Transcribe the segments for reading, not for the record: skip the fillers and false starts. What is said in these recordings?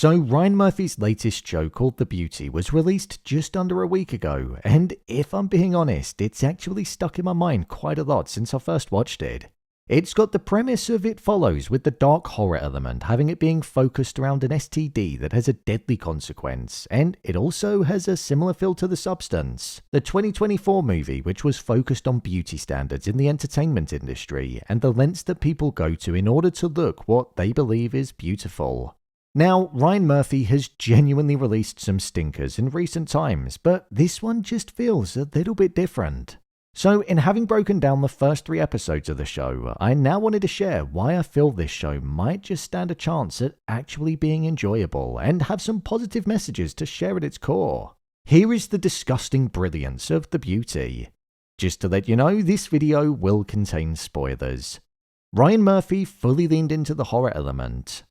So Ryan Murphy's latest show called The Beauty was released just under a week ago, and if I'm being honest, it's actually stuck in my mind quite a lot since I first watched it. It's got the premise of It Follows with the dark horror element, having it being focused around an STD that has a deadly consequence, and it also has a similar feel to The Substance, the 2024 movie which was focused on beauty standards in the entertainment industry and the lengths that people go to in order to look what they believe is beautiful. Now, Ryan Murphy has genuinely released some stinkers in recent times, but this one just feels a little bit different. So, in having broken down the first 3 episodes of the show, I now wanted to share why I feel this show might just stand a chance at actually being enjoyable and have some positive messages to share at its core. Here is the disgusting brilliance of The Beauty. Just to let you know, this video will contain spoilers. Ryan Murphy fully leaned into the horror element.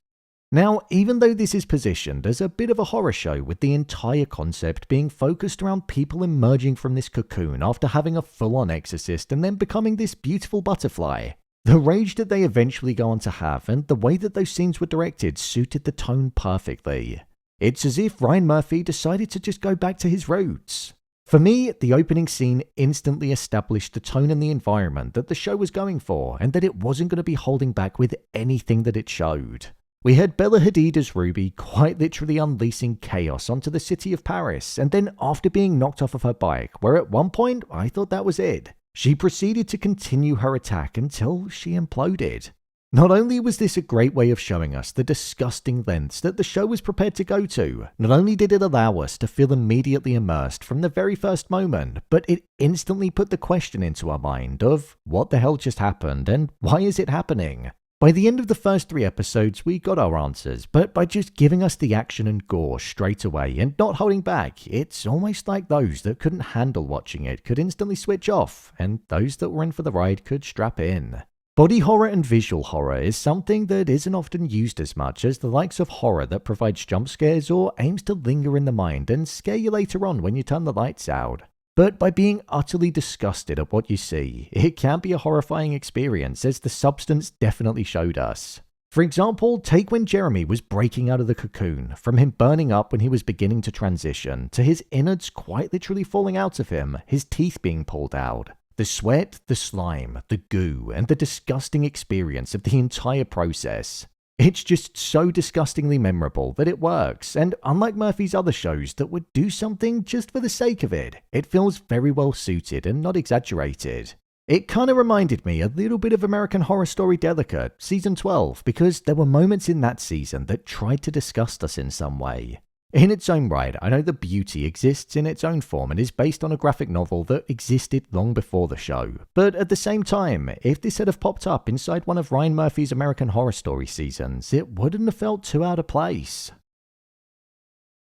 Now, even though this is positioned as a bit of a horror show with the entire concept being focused around people emerging from this cocoon after having a full-on exorcist and then becoming this beautiful butterfly, the rage that they eventually go on to have and the way that those scenes were directed suited the tone perfectly. It's as if Ryan Murphy decided to just go back to his roots. For me, the opening scene instantly established the tone and the environment that the show was going for and that it wasn't going to be holding back with anything that it showed. We had Bella Hadid as Ruby quite literally unleashing chaos onto the city of Paris, and then after being knocked off of her bike, where at one point I thought that was it, she proceeded to continue her attack until she imploded. Not only was this a great way of showing us the disgusting lengths that the show was prepared to go to, not only did it allow us to feel immediately immersed from the very first moment, but it instantly put the question into our mind of what the hell just happened and why is it happening? By the end of the first 3 episodes, we got our answers, but by just giving us the action and gore straight away and not holding back, it's almost like those that couldn't handle watching it could instantly switch off, and those that were in for the ride could strap in. Body horror and visual horror is something that isn't often used as much as the likes of horror that provides jump scares or aims to linger in the mind and scare you later on when you turn the lights out. But by being utterly disgusted at what you see, it can be a horrifying experience, as The Substance definitely showed us. For example, take when Jeremy was breaking out of the cocoon, from him burning up when he was beginning to transition, to his innards quite literally falling out of him, his teeth being pulled out. The sweat, the slime, the goo, and the disgusting experience of the entire process. It's just so disgustingly memorable that it works, and unlike Murphy's other shows that would do something just for the sake of it, it feels very well suited and not exaggerated. It kinda reminded me a little bit of American Horror Story Delicate, Season 12, because there were moments in that season that tried to disgust us in some way. In its own right, I know The Beauty exists in its own form and is based on a graphic novel that existed long before the show. But at the same time, if this had have popped up inside one of Ryan Murphy's American Horror Story seasons, it wouldn't have felt too out of place.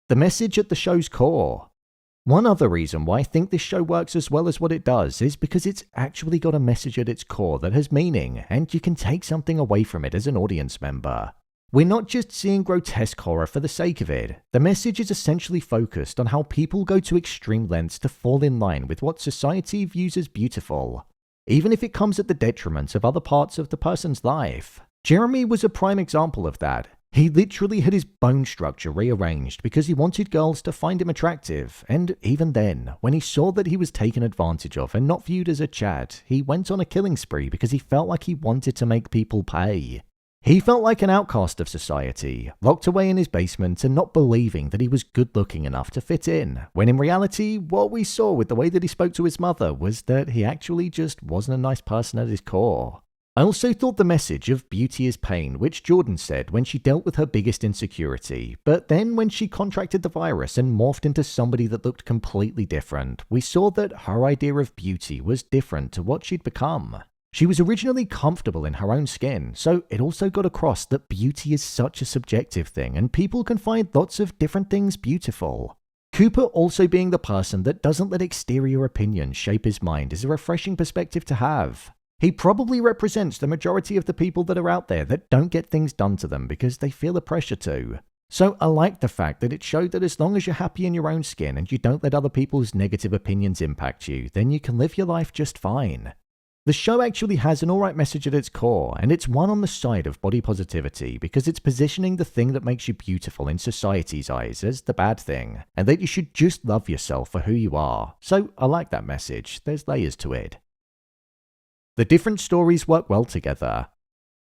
The message at the show's core. One other reason why I think this show works as well as what it does is because it's actually got a message at its core that has meaning, and you can take something away from it as an audience member. We're not just seeing grotesque horror for the sake of it. The message is essentially focused on how people go to extreme lengths to fall in line with what society views as beautiful, even if it comes at the detriment of other parts of the person's life. Jeremy was a prime example of that. He literally had his bone structure rearranged because he wanted girls to find him attractive, and even then, when he saw that he was taken advantage of and not viewed as a Chad, he went on a killing spree because he felt like he wanted to make people pay. He felt like an outcast of society, locked away in his basement and not believing that he was good looking enough to fit in, when in reality, what we saw with the way that he spoke to his mother was that he actually just wasn't a nice person at his core. I also thought the message of beauty is pain, which Jordan said when she dealt with her biggest insecurity, but then when she contracted the virus and morphed into somebody that looked completely different, we saw that her idea of beauty was different to what she'd become. She was originally comfortable in her own skin, so it also got across that beauty is such a subjective thing and people can find lots of different things beautiful. Cooper also being the person that doesn't let exterior opinions shape his mind is a refreshing perspective to have. He probably represents the majority of the people that are out there that don't get things done to them because they feel the pressure to. So I like the fact that it showed that as long as you're happy in your own skin and you don't let other people's negative opinions impact you, then you can live your life just fine. The show actually has an alright message at its core, and it's one on the side of body positivity because it's positioning the thing that makes you beautiful in society's eyes as the bad thing, and that you should just love yourself for who you are. So I like that message, there's layers to it. The different stories work well together.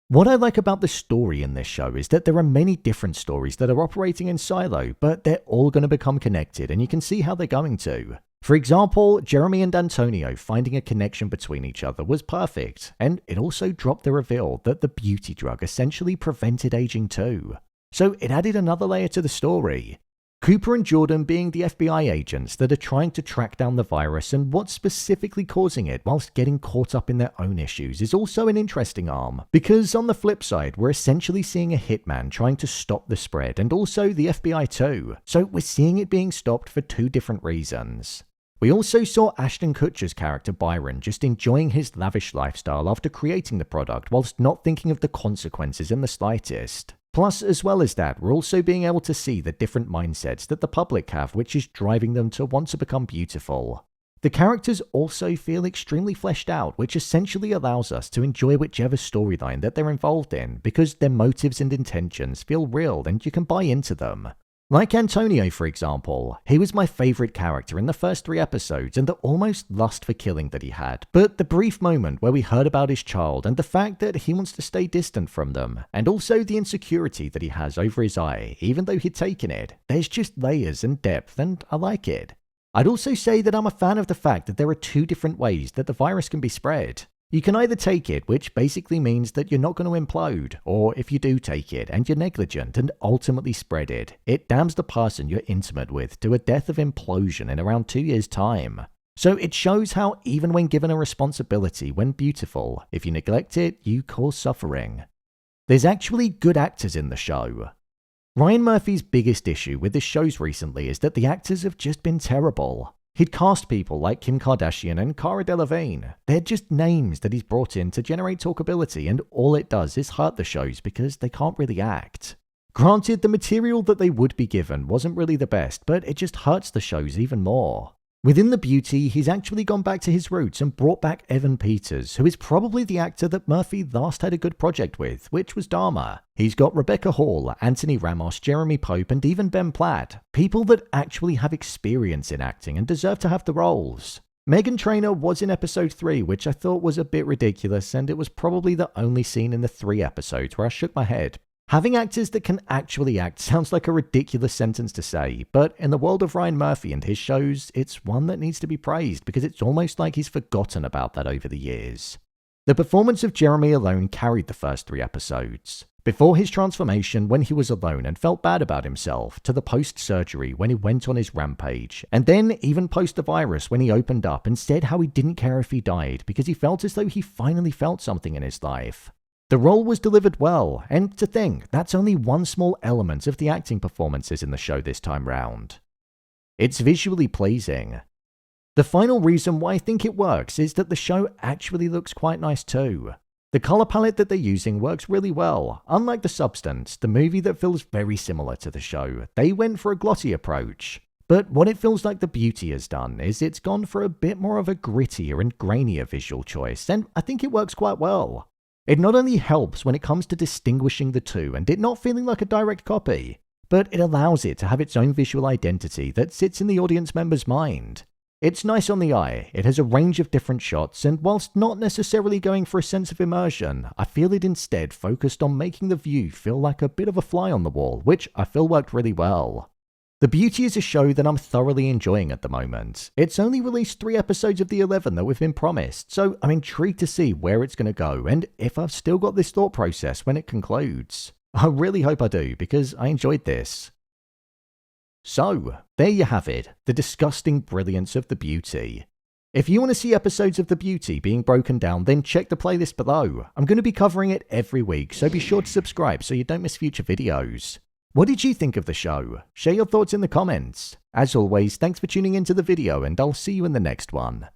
What I like about the story in this show is that there are many different stories that are operating in silo, but they're all going to become connected and you can see how they're going to. For example, Jeremy and Antonio finding a connection between each other was perfect, and it also dropped the reveal that the beauty drug essentially prevented aging too. So it added another layer to the story. Cooper and Jordan being the FBI agents that are trying to track down the virus and what's specifically causing it whilst getting caught up in their own issues is also an interesting arm, because on the flip side we're essentially seeing a hitman trying to stop the spread and also the FBI too, so we're seeing it being stopped for two different reasons. We also saw Ashton Kutcher's character Byron just enjoying his lavish lifestyle after creating the product whilst not thinking of the consequences in the slightest. Plus, as well as that, we're also being able to see the different mindsets that the public have, which is driving them to want to become beautiful. The characters also feel extremely fleshed out, which essentially allows us to enjoy whichever storyline that they're involved in, because their motives and intentions feel real and you can buy into them. Like Antonio, for example, he was my favourite character in the first 3 episodes and the almost lust for killing that he had, but the brief moment where we heard about his child and the fact that he wants to stay distant from them, and also the insecurity that he has over his eye, even though he'd taken it, there's just layers and depth and I like it. I'd also say that I'm a fan of the fact that there are 2 different ways that the virus can be spread. You can either take it, which basically means that you're not going to implode, or if you do take it and you're negligent and ultimately spread it, it damns the person you're intimate with to a death of implosion in around 2 years' time. So it shows how even when given a responsibility when beautiful, if you neglect it, you cause suffering. There's actually good actors in the show. Ryan Murphy's biggest issue with his shows recently is that the actors have just been terrible. He'd cast people like Kim Kardashian and Cara Delevingne. They're just names that he's brought in to generate talkability, and all it does is hurt the shows because they can't really act. Granted, the material that they would be given wasn't really the best, but it just hurts the shows even more. Within the beauty, he's actually gone back to his roots and brought back Evan Peters, who is probably the actor that Murphy last had a good project with, which was Dharma. He's got Rebecca Hall, Anthony Ramos, Jeremy Pope, and even Ben Platt, people that actually have experience in acting and deserve to have the roles. Meghan Trainor was in episode 3, which I thought was a bit ridiculous, and it was probably the only scene in the 3 episodes where I shook my head. Having actors that can actually act sounds like a ridiculous sentence to say, but in the world of Ryan Murphy and his shows, it's one that needs to be praised because it's almost like he's forgotten about that over the years. The performance of Jeremy alone carried the first 3 episodes. Before his transformation when he was alone and felt bad about himself, to the post-surgery when he went on his rampage, and then even post the virus when he opened up and said how he didn't care if he died because he felt as though he finally felt something in his life. The role was delivered well, and to think, that's only one small element of the acting performances in the show this time round. It's visually pleasing. The final reason why I think it works is that the show actually looks quite nice too. The colour palette that they're using works really well. Unlike The Substance, the movie that feels very similar to the show, they went for a glossy approach. But what it feels like The Beauty has done is it's gone for a bit more of a grittier and grainier visual choice, and I think it works quite well. It not only helps when it comes to distinguishing the two and it not feeling like a direct copy, but it allows it to have its own visual identity that sits in the audience member's mind. It's nice on the eye, it has a range of different shots, and whilst not necessarily going for a sense of immersion, I feel it instead focused on making the view feel like a bit of a fly on the wall, which I feel worked really well. The Beauty is a show that I'm thoroughly enjoying at the moment. It's only released 3 episodes of the 11 that we've been promised, so I'm intrigued to see where it's going to go and if I've still got this thought process when it concludes. I really hope I do, because I enjoyed this. So, there you have it, the disgusting brilliance of The Beauty. If you want to see episodes of The Beauty being broken down, then check the playlist below. I'm going to be covering it every week, so be sure to subscribe so you don't miss future videos. What did you think of the show? Share your thoughts in the comments. As always, thanks for tuning into the video and I'll see you in the next one.